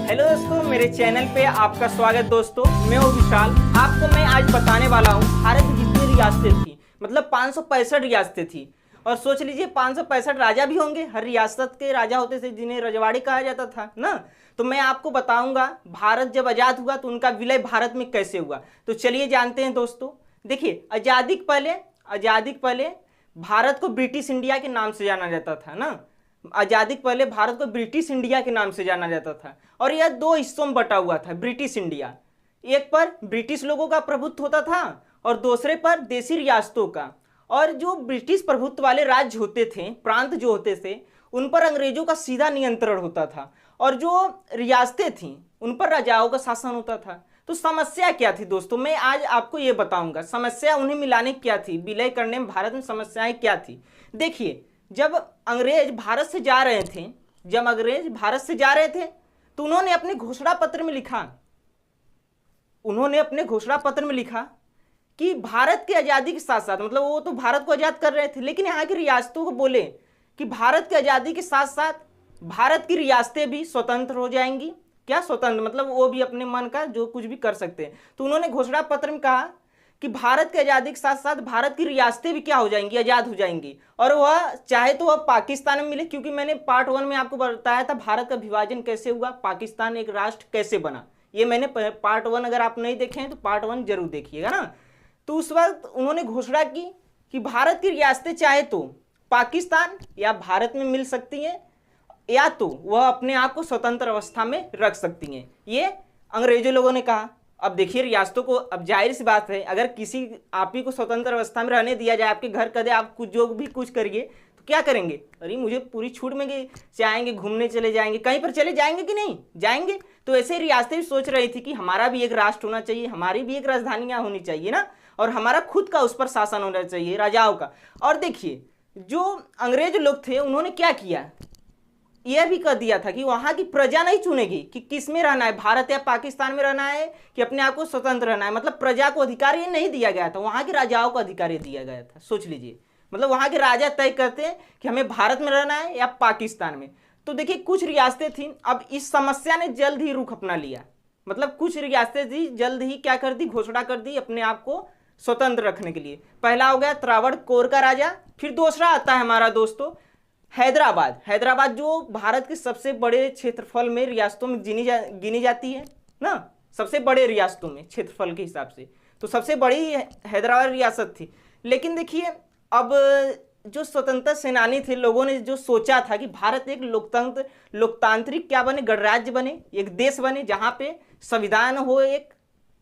Hello दोस्तों, मेरे channel पे आपका स्वागत। दोस्तों मैं हूँ विशाल। आपको मैं आज बताने वाला हूँ भारत की जितनी रियासतें थी, मतलब 565 रियासतें थी। और सोच लीजिए 565 राजा भी होंगे, हर रियासत के राजा होते थे जिन्हें रजवाड़ी कहा जाता था ना। तो मैं आपको बताऊंगा भारत जब आज़ाद हुआ तो उनका विलय भारत में कैसे हुआ। तो चलिए जानते हैं दोस्तों। देखिए आज़ादी के पहले भारत को ब्रिटिश इंडिया के नाम से जाना जाता था ना। आज़ादी के पहले भारत को ब्रिटिश इंडिया के नाम से जाना जाता था और यह दो हिस्सों में बटा हुआ था ब्रिटिश इंडिया। एक पर ब्रिटिश लोगों का प्रभुत्व होता था और दूसरे पर देसी रियासतों का। और जो ब्रिटिश प्रभुत्व वाले राज्य होते थे, प्रांत जो होते थे, उन पर अंग्रेजों का सीधा नियंत्रण होता था और जो रियासतें थीं उन पर राजाओं का शासन होता था। तो समस्या क्या थी दोस्तों, मैं आज आपको ये बताऊंगा समस्या उन्हें मिलाने क्या थी, विलय करने में भारत में समस्याएं क्या थी। देखिए, जब अंग्रेज भारत से जा रहे थे तो उन्होंने अपने घोषणा पत्र में लिखा कि भारत की आज़ादी के साथ साथ, मतलब वो तो भारत को आज़ाद कर रहे थे, लेकिन यहाँ की रियासतों को बोले कि भारत की आज़ादी के साथ साथ भारत की रियासतें भी स्वतंत्र हो जाएंगी। क्या स्वतंत्र मतलब वो भी अपने मन का जो कुछ भी कर सकते हैं। तो उन्होंने घोषणा पत्र में कहा कि भारत की आज़ादी के साथ साथ भारत की रियासतें भी क्या हो जाएंगी, आज़ाद हो जाएंगी। और वह चाहे तो वह पाकिस्तान में मिले, क्योंकि मैंने पार्ट 1 में आपको बताया था भारत का विभाजन कैसे हुआ, पाकिस्तान एक राष्ट्र कैसे बना। ये मैंने पार्ट 1 अगर आप नहीं देखे हैं तो पार्ट 1 जरूर देखिएगा ना। तो उस वक्त उन्होंने घोषणा की कि भारत की रियासतें चाहे तो पाकिस्तान या भारत में मिल सकती हैं या तो वह अपने आप को स्वतंत्र अवस्था में रख सकती हैं, ये अंग्रेजों लोगों ने कहा। अब देखिए रियासतों को, अब जाहिर सी बात है अगर किसी आप ही को स्वतंत्र अवस्था में रहने दिया जाए, आपके घर कदे आप कुछ जो भी कुछ करिए तो क्या करेंगे, अरे मुझे पूरी छूट में जाएंगे, घूमने चले जाएंगे, कहीं पर चले जाएंगे कि नहीं जाएंगे। तो ऐसे रियासतें भी सोच रही थी कि हमारा भी एक राष्ट्र होना चाहिए, हमारी भी एक राजधानियाँ होनी चाहिए ना, और हमारा खुद का उस पर शासन होना चाहिए राजाओं का। और देखिए जो अंग्रेज लोग थे उन्होंने क्या किया, यह भी कह दिया था कि वहां की प्रजा नहीं चुनेगी कि किस में रहना है, भारत या पाकिस्तान में रहना है कि अपने आप को स्वतंत्र रहना है। मतलब प्रजा को अधिकार ये नहीं दिया गया था, वहां के राजाओं को अधिकार ये दिया गया था। सोच लीजिए, मतलब वहां के राजा तय करते हैं कि हमें भारत में रहना है या पाकिस्तान में। तो देखिए कुछ रियासतें थी, अब इस समस्या ने जल्द ही रुख अपना लिया। मतलब कुछ रियासतें थी जल्द ही क्या कर दी, घोषणा कर दी अपने आप को स्वतंत्र रखने के लिए। पहला हो गया त्रावणकोर का राजा, फिर दूसरा आता है हमारा दोस्तों हैदराबाद जो भारत के सबसे बड़े क्षेत्रफल में रियासतों में गिनी जाती है ना, सबसे बड़े रियासतों में क्षेत्रफल के हिसाब से तो सबसे बड़ी हैदराबाद रियासत थी। लेकिन देखिए अब जो स्वतंत्रता सेनानी थे, लोगों ने जो सोचा था कि भारत एक लोकतांत्रिक क्या बने, गणराज्य बने, एक देश बने जहाँ पे संविधान हो एक,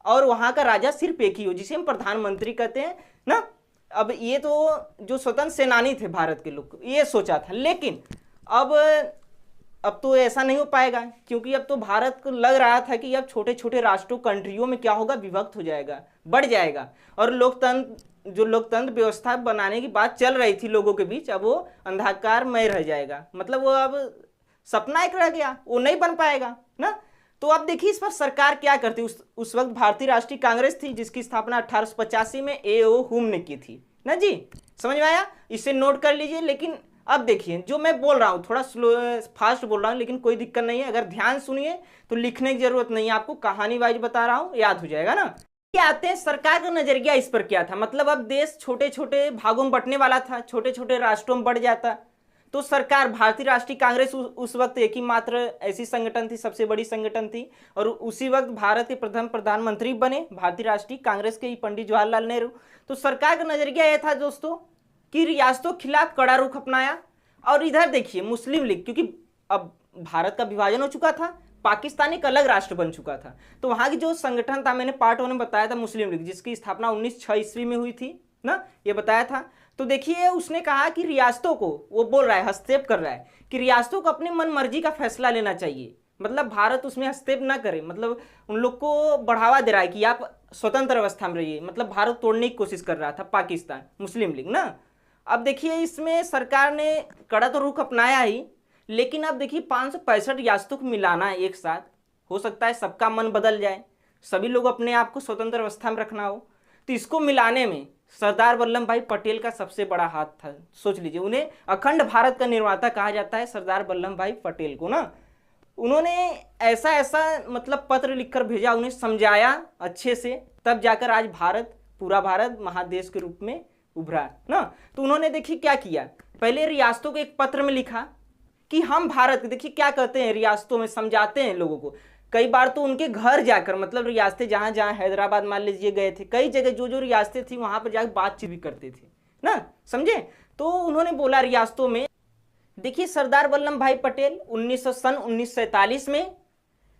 और वहाँ का राजा सिर्फ एक ही हो जिसे हम प्रधानमंत्री कहते हैं ना। अब ये तो जो स्वतंत्र सेनानी थे भारत के लोग ये सोचा था, लेकिन अब तो ऐसा नहीं हो पाएगा, क्योंकि अब तो भारत को लग रहा था कि अब छोटे छोटे राष्ट्रों कंट्रियों में क्या होगा, विभक्त हो जाएगा, बढ़ जाएगा। और लोकतंत्र व्यवस्था बनाने की बात चल रही थी लोगों के बीच, अब वो अंधकारमय रह जाएगा, मतलब वो अब सपना एक रह गया, वो नहीं बन पाएगा ना। तो अब देखिए इस पर सरकार क्या करती। उस वक्त भारतीय राष्ट्रीय कांग्रेस थी जिसकी स्थापना 1885 में A.O. हुम ने की थी ना जी, समझ में आया, इसे नोट कर लीजिए। लेकिन अब देखिए जो मैं बोल रहा हूँ थोड़ा स्लो फास्ट बोल रहा हूँ, लेकिन कोई दिक्कत नहीं है, अगर ध्यान सुनिए तो लिखने की जरूरत नहीं है, आपको कहानी वाइज बता रहा हूँ, याद हो जाएगा ना। क्या आते हैं सरकार का नजरिया इस पर क्या था, मतलब अब देश छोटे छोटे भागों में बंटने वाला था, छोटे छोटे राष्ट्रों में बढ़ जाता। तो सरकार भारतीय राष्ट्रीय कांग्रेस उस वक्त एक ही मात्र ऐसी संगठन थी, सबसे बड़ी संगठन थी, और उसी वक्त भारत के प्रथम प्रधानमंत्री बने भारतीय राष्ट्रीय कांग्रेस के ही पंडित जवाहरलाल नेहरू। तो सरकार का नजरिया यह था दोस्तों कि रियासतों के खिलाफ कड़ा रुख अपनाया। और इधर देखिए मुस्लिम लीग, क्योंकि अब भारत का विभाजन हो चुका था, पाकिस्तान एक अलग राष्ट्र बन चुका था, तो वहां की जो संगठन था मैंने पार्ट 1 में बताया था, मुस्लिम लीग, जिसकी स्थापना 1906 ईस्वी में हुई थी ना, ये बताया था। तो देखिए उसने कहा कि रियासतों को, वो बोल रहा है, हस्तक्षेप कर रहा है कि रियासतों को अपने मन मर्जी का फैसला लेना चाहिए, मतलब भारत उसमें हस्तक्षेप ना करे, मतलब उन लोग को बढ़ावा दे रहा है कि आप स्वतंत्र अवस्था में रहिए, मतलब भारत तोड़ने की कोशिश कर रहा था पाकिस्तान, मुस्लिम लीग ना। अब देखिए इसमें सरकार ने कड़ा तो रुख अपनाया ही, लेकिन अब देखिए 565 रियासतों को मिलाना है एक साथ, हो सकता है सबका मन बदल जाए, सभी लोग अपने आप को स्वतंत्र अवस्था में रखना हो, तो इसको मिलाने में सरदार वल्लभ भाई पटेल का सबसे बड़ा हाथ था। सोच लीजिए उन्हें अखंड भारत का निर्माता कहा जाता है, सरदार वल्लभ भाई पटेल को ना। उन्होंने ऐसा ऐसा मतलब पत्र लिखकर भेजा, उन्हें समझाया अच्छे से, तब जाकर आज भारत, पूरा भारत महादेश के रूप में उभरा ना। तो उन्होंने देखिए क्या किया, पहले रियासतों को एक पत्र में लिखा कि हम भारत, देखिए क्या कहते हैं रियासतों में, समझाते हैं लोगों को। कई बार तो उनके घर जाकर, मतलब रियासतें जहाँ जहाँ हैदराबाद मान लीजिए गए थे, कई जगह जो जो रियासतें थी वहाँ पर जाकर बातचीत भी करते थे ना, समझे। तो उन्होंने बोला रियासतों में, देखिए सरदार वल्लभ भाई पटेल 1947 में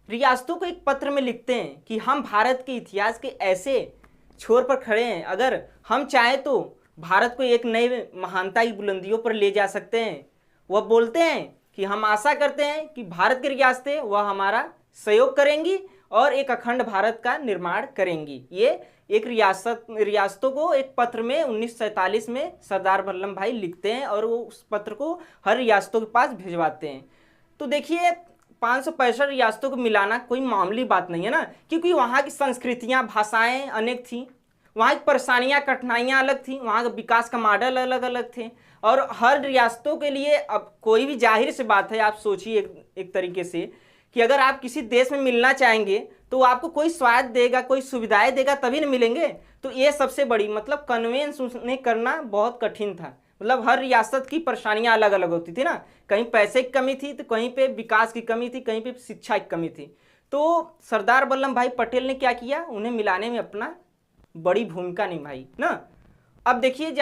रियासतों को एक पत्र में लिखते हैं कि हम भारत के इतिहास के ऐसे छोर पर खड़े हैं, अगर हम चाहें तो भारत को एक नई महानता की बुलंदियों पर ले जा सकते हैं। वह बोलते हैं कि हम आशा करते हैं कि भारत की रियासतें वह हमारा सहयोग करेंगी और एक अखंड भारत का निर्माण करेंगी। ये एक रियासतों को एक पत्र में 1947 में सरदार वल्लभ भाई लिखते हैं और वो उस पत्र को हर रियासतों के पास भिजवाते हैं। तो देखिए 565 रियासतों को मिलाना कोई मामूली बात नहीं है ना, क्योंकि वहाँ की संस्कृतियाँ, भाषाएं अनेक थी, वहाँ की परेशानियाँ, कठिनाइयाँ अलग थी, वहाँ का विकास का मॉडल अलग अलग थे। और हर रियासतों के लिए, अब कोई भी जाहिर सी बात है, आप सोचिए एक तरीके से कि अगर आप किसी देश में मिलना चाहेंगे तो आपको कोई स्वाद देगा, कोई सुविधाएं देगा, तभी न मिलेंगे। तो ये सबसे बड़ी मतलब कन्वेंस उन्हें करना बहुत कठिन था। मतलब हर रियासत की परेशानियां अलग अलग होती थी ना, कहीं पैसे की कमी थी तो कहीं पे विकास की कमी थी, कहीं पे शिक्षा की कमी थी। तो सरदार वल्लभ भाई पटेल ने क्या किया, उन्हें मिलाने में अपना बड़ी भूमिका निभाई ना। अब देखिए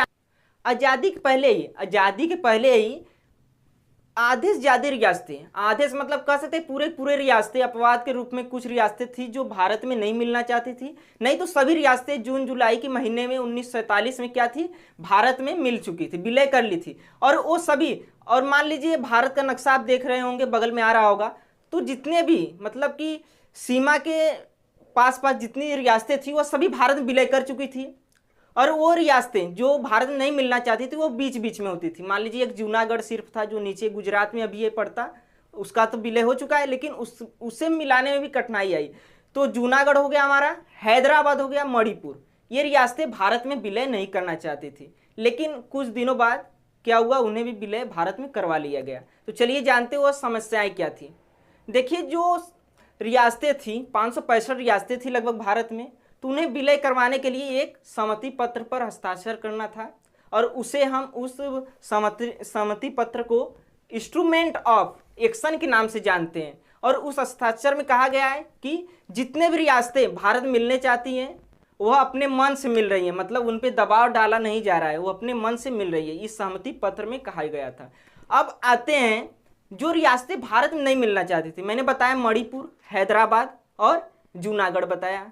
आज़ादी के पहले ही आधे से ज़्यादा रियासतें, आधे से मतलब कह सकते पूरे पूरे रियासतें, अपवाद के रूप में कुछ रियासतें थी जो भारत में नहीं मिलना चाहती थी, नहीं तो सभी रियासतें जून जुलाई के महीने में 1947 में क्या थी, भारत में मिल चुकी थी, विलय कर ली थी। और वो सभी, और मान लीजिए भारत का नक्शा आप देख रहे होंगे, बगल में आ रहा होगा, तो जितने भी मतलब कि सीमा के पास पास जितनी रियासतें थी वह सभी भारत में विलय कर चुकी थी। और वो रियासतें जो भारत में नहीं मिलना चाहती थी वो बीच बीच में होती थी। मान लीजिए एक जूनागढ़ सिर्फ था जो नीचे गुजरात में अभी ये पड़ता, उसका तो विलय हो चुका है, लेकिन उससे मिलाने में भी कठिनाई आई। तो जूनागढ़ हो गया हमारा, हैदराबाद हो गया, मणिपुर, ये रियासतें भारत में विलय नहीं करना चाहती थी, लेकिन कुछ दिनों बाद क्या हुआ, उन्हें भी विलय भारत में करवा लिया गया। तो चलिए जानते हो समस्याएं क्या थी। देखिए जो रियासतें थी, 565 रियासतें थी लगभग भारत में, तो उन्हें विलय करवाने के लिए एक सहमति पत्र पर हस्ताक्षर करना था, और उसे हम उस सहमति पत्र को इंस्ट्रूमेंट ऑफ एक्शन के नाम से जानते हैं। और उस हस्ताक्षर में कहा गया है कि जितने भी रियासतें भारत मिलने चाहती हैं वह अपने मन से मिल रही हैं, मतलब उन पर दबाव डाला नहीं जा रहा है, वो अपने मन से मिल रही है, इस सहमति पत्र में कहा गया था। अब आते हैं जो रियासतें भारत में नहीं मिलना चाहती थी, मैंने बताया मणिपुर, हैदराबाद और जूनागढ़ बताया।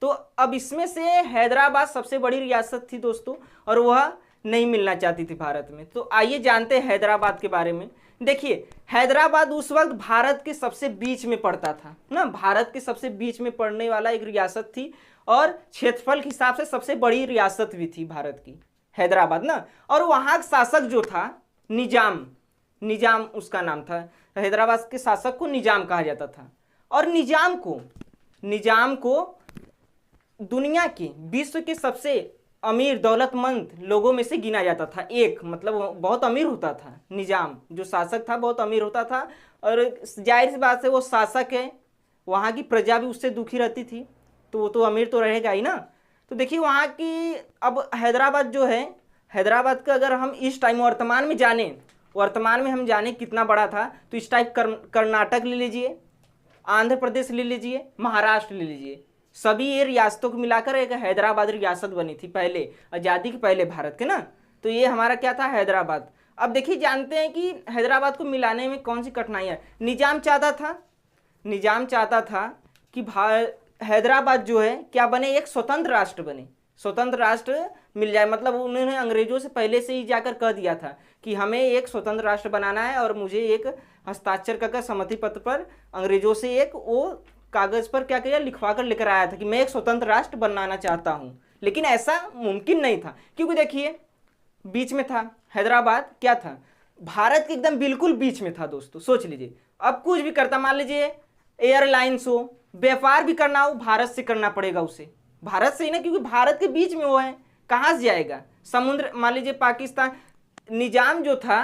तो अब इसमें से हैदराबाद सबसे बड़ी रियासत थी दोस्तों, और वह नहीं मिलना चाहती थी भारत में। तो आइए जानते हैं हैदराबाद के बारे में। देखिए हैदराबाद उस वक्त भारत के सबसे बीच में पड़ता था ना, भारत के सबसे बीच में पड़ने वाला एक रियासत थी, और क्षेत्रफल के हिसाब से सबसे बड़ी रियासत भी थी भारत की हैदराबाद ना। और वहाँ का शासक जो था निजाम उसका नाम था, हैदराबाद के शासक को निजाम कहा जाता था। और निजाम को दुनिया के, विश्व के सबसे अमीर दौलतमंद लोगों में से गिना जाता था, एक मतलब बहुत अमीर होता था निजाम, जो शासक था बहुत अमीर होता था। और जाहिर सी बात है वो शासक है, वहाँ की प्रजा भी उससे दुखी रहती थी, तो वो तो अमीर तो रहेगा ही ना। तो देखिए वहाँ की, अब हैदराबाद जो है, हैदराबाद का अगर हम इस टाइम वर्तमान में हम जाने कितना बड़ा था, तो इस टाइप कर्नाटक ले लीजिए, आंध्र प्रदेश ले लीजिए, महाराष्ट्र ले लीजिए, सभी ये रियासतों को मिलाकर एक हैदराबाद रियासत बनी थी पहले, आज़ादी के पहले भारत के ना। तो ये हमारा क्या था, हैदराबाद। अब देखिए जानते हैं कि हैदराबाद को मिलाने में कौन सी कठिनाइयाँ। निजाम चाहता था कि हैदराबाद जो है क्या बने, एक स्वतंत्र राष्ट्र बने, स्वतंत्र राष्ट्र मिल जाए। मतलब उन्होंने अंग्रेजों से पहले से ही जाकर कह दिया था कि हमें एक स्वतंत्र राष्ट्र बनाना है, और मुझे एक हस्ताक्षर कर सहमति पत्र पर अंग्रेजों से एक वो कागज पर क्या किया, लिखवा कर लेकर आया था कि मैं एक स्वतंत्र राष्ट्र बनाना चाहता हूं। लेकिन ऐसा मुमकिन नहीं था, क्योंकि देखिए बीच में था हैदराबाद, क्या था, भारत के एकदम बिल्कुल बीच में था दोस्तों। सोच लीजिए अब कुछ भी करता, मान लीजिए एयरलाइंस हो, व्यापार भी करना हो, भारत से करना पड़ेगा उसे, भारत से ही ना, क्योंकि भारत के बीच में वो है, कहाँ से जाएगा, समुद्र। मान लीजिए पाकिस्तान, निजाम जो था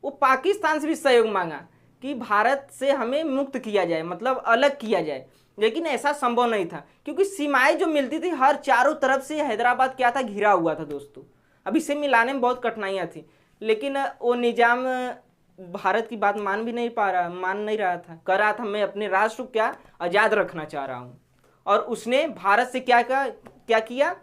वो पाकिस्तान से भी सहयोग मांगा कि भारत से हमें मुक्त किया जाए, मतलब अलग किया जाए, लेकिन ऐसा संभव नहीं था क्योंकि सीमाएं जो मिलती थी हर चारों तरफ से हैदराबाद क्या था, घिरा हुआ था दोस्तों। अब इसे मिलाने में बहुत कठिनाइयाँ थी, लेकिन वो निजाम भारत की बात मान नहीं रहा था, कह रहा था मैं अपने राष्ट्र को क्या आज़ाद रखना चाह रहा हूँ। और उसने भारत से क्या किया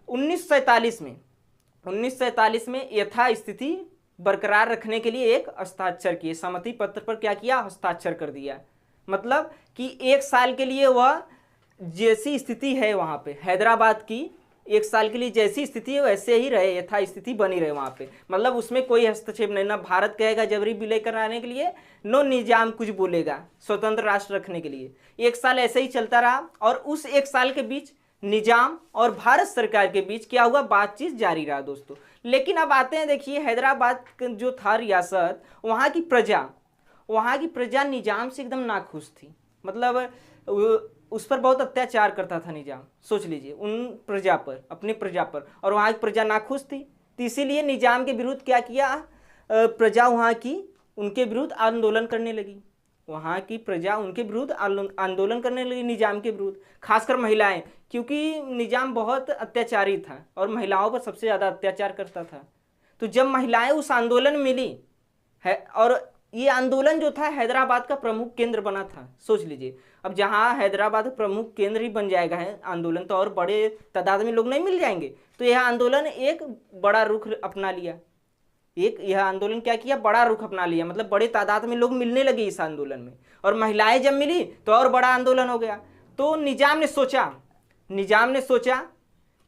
1947 में यथास्थिति बरकरार रखने के लिए एक हस्ताक्षर किए, सहमति पत्र पर क्या किया, हस्ताक्षर कर दिया। मतलब कि 1 साल के लिए वह जैसी स्थिति है वहाँ पे हैदराबाद की, 1 साल के लिए जैसी स्थिति है वैसे ही रहे, यथास्थिति बनी रहे वहाँ पे। मतलब उसमें कोई हस्तक्षेप नहीं, ना भारत कहेगा जबरी विलय कराने के लिए, नो निजाम कुछ बोलेगा स्वतंत्र राष्ट्र रखने के लिए। 1 साल ऐसे ही चलता रहा और उस 1 साल के बीच निजाम और भारत सरकार के बीच क्या हुआ, बातचीत जारी रहा दोस्तों। लेकिन अब आते हैं, देखिए हैदराबाद जो था रियासत, वहाँ की प्रजा निजाम से एकदम नाखुश थी। मतलब उस पर बहुत अत्याचार करता था निजाम, सोच लीजिए उन प्रजा पर, अपनी प्रजा पर, और वहाँ की प्रजा नाखुश थी। तो इसीलिए निजाम के विरुद्ध क्या किया, प्रजा वहाँ की उनके विरुद्ध आंदोलन करने लगी। वहाँ की प्रजा उनके विरुद्ध आंदोलन करने लगी, निजाम के विरुद्ध, खासकर महिलाएं, क्योंकि निजाम बहुत अत्याचारी था और महिलाओं पर सबसे ज़्यादा अत्याचार करता था। तो जब महिलाएं उस आंदोलन में मिली है, और ये आंदोलन जो था हैदराबाद का प्रमुख केंद्र बना था, सोच लीजिए। अब जहाँ हैदराबाद प्रमुख केंद्र ही बन जाएगा है आंदोलन, तो और बड़े तादाद में लोग नहीं मिल जाएंगे। तो यह आंदोलन एक बड़ा रुख अपना लिया, यह आंदोलन क्या किया, बड़ा रुख अपना लिया। मतलब बड़े तादाद में लोग मिलने लगे इस आंदोलन में, और महिलाएं जब मिली तो और बड़ा आंदोलन हो गया। तो निजाम ने सोचा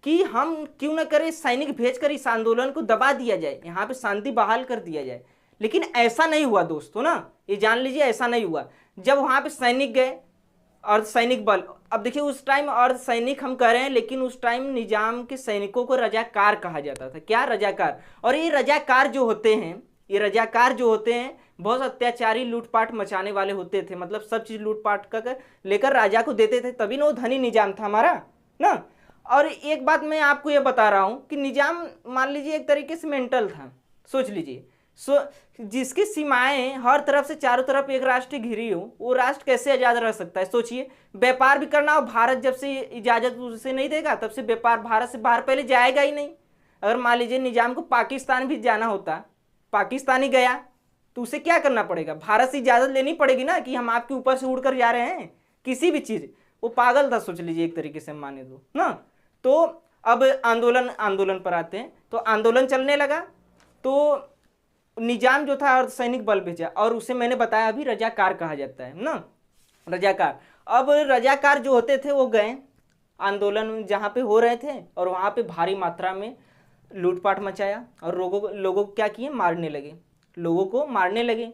कि हम क्यों न करें, सैनिक भेजकर इस आंदोलन को दबा दिया जाए, यहाँ पे शांति बहाल कर दिया जाए। लेकिन ऐसा नहीं हुआ दोस्तों ना, ये जान लीजिए ऐसा नहीं हुआ। जब वहाँ पे सैनिक गए, अर्धसैनिक बल, अब देखिए उस टाइम अर्धसैनिक हम कह रहे हैं, लेकिन उस टाइम निजाम के सैनिकों को रजाकार कहा जाता था। क्या, रजाकार। और ये रजाकार जो होते हैं बहुत अत्याचारी, लूटपाट मचाने वाले होते थे। मतलब सब चीज लूटपाट कर लेकर राजा को देते थे, तभी ना वो धनी निजाम था हमारा ना। और एक बात मैं आपको ये बता रहा हूँ कि निजाम मान लीजिए एक तरीके से मेंटल था, सोच लीजिए। जिसकी सीमाएं हर तरफ से, चारों तरफ एक राष्ट्र घिरी हो, वो राष्ट्र कैसे आजाद रह सकता है। सोचिए, व्यापार भी करना हो, भारत जब से इजाजत उसे नहीं देगा तब से व्यापार भारत से बाहर पहले जाएगा ही नहीं। अगर मान लीजिए निजाम को पाकिस्तान भी जाना होता, पाकिस्तान ही गया, तो उसे क्या करना पड़ेगा, भारत से इजाजत लेनी पड़ेगी ना कि हम आपके ऊपर से उड़कर जा रहे हैं किसी भी चीज। वो पागल था, सोच लीजिए एक तरीके से माने तो ना। तो अब आंदोलन पर आते हैं। तो आंदोलन चलने लगा, तो निजाम जो था अर्धसैनिक बल भेजा, और उसे मैंने बताया अभी रजाकार कहा जाता है ना, रजाकार। अब रजाकार जो होते थे वो गए आंदोलन जहाँ पे हो रहे थे, और वहाँ पे भारी मात्रा में लूटपाट मचाया, और लोगों को क्या किए, लोगों को मारने लगे।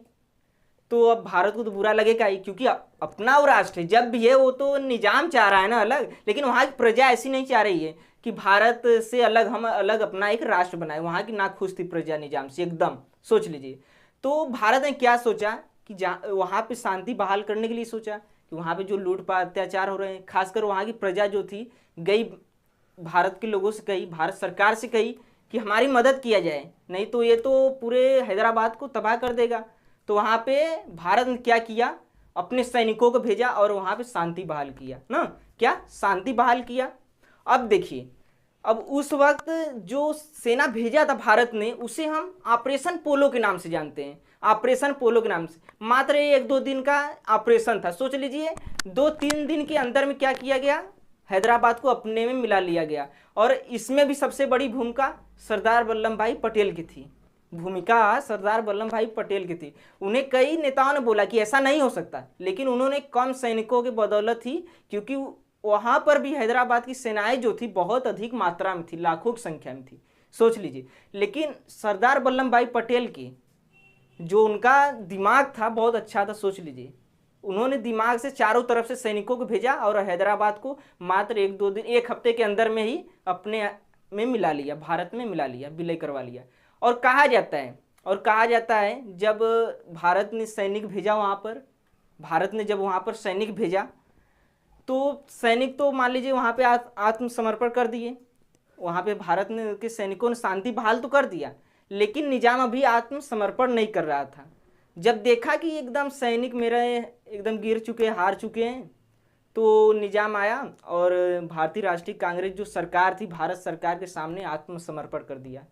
तो अब भारत को तो बुरा लगेगा ही, क्योंकि अपना वो राष्ट्र है, जब भी है वो तो निजाम चाह रहा है ना अलग, लेकिन वहाँ की प्रजा ऐसी नहीं चाह रही है कि भारत से अलग, हम अलग अपना एक राष्ट्र बनाए। वहाँ की नाखुश थी प्रजा निजाम से एकदम, सोच लीजिए। तो भारत ने क्या सोचा कि वहाँ पे शांति बहाल करने के लिए सोचा कि वहाँ पे जो लूटपाट अत्याचार हो रहे हैं, खासकर वहाँ की प्रजा जो थी गई, भारत के लोगों से कही, भारत सरकार से कही कि हमारी मदद किया जाए, नहीं तो ये तो पूरे हैदराबाद को तबाह कर देगा। तो वहाँ पे भारत ने क्या किया, अपने सैनिकों को भेजा और वहाँ पे शांति बहाल किया ना, क्या शांति बहाल किया। अब देखिए, अब उस वक्त जो सेना भेजा था भारत ने, उसे हम ऑपरेशन पोलो के नाम से जानते हैं, ऑपरेशन पोलो के नाम से। मात्र 1-2 दिन का ऑपरेशन था, सोच लीजिए 2-3 दिन के अंदर में क्या किया गया, हैदराबाद को अपने में मिला लिया गया। और इसमें भी सबसे बड़ी भूमिका सरदार वल्लभ भाई पटेल की थी, उन्हें कई नेताओं ने बोला कि ऐसा नहीं हो सकता, लेकिन उन्होंने कम सैनिकों के बदौलत ही, क्योंकि वहां पर भी हैदराबाद की सेनाएं जो थी बहुत अधिक मात्रा में थी, लाखों की संख्या में थी, सोच लीजिए। लेकिन सरदार वल्लभ भाई पटेल की जो उनका दिमाग था बहुत अच्छा था, सोच लीजिए। उन्होंने दिमाग से चारों तरफ से सैनिकों को भेजा और हैदराबाद को मात्र 1-2 दिन, 1 हफ्ते के अंदर में ही अपने में मिला लिया, भारत में मिला लिया, विलय करवा लिया। और कहा जाता है जब भारत ने सैनिक भेजा वहाँ पर, सैनिक भेजा, तो सैनिक तो मान लीजिए वहाँ पे आत्मसमर्पण कर दिए। वहाँ पे भारत ने के सैनिकों ने शांति बहाल तो कर दिया, लेकिन निजाम अभी आत्मसमर्पण नहीं कर रहा था। जब देखा कि एकदम सैनिक मेरे एकदम गिर चुके हार चुके हैं, तो निजाम आया और भारतीय राष्ट्रीय कांग्रेस जो सरकार थी, भारत सरकार के सामने आत्मसमर्पण कर दिया।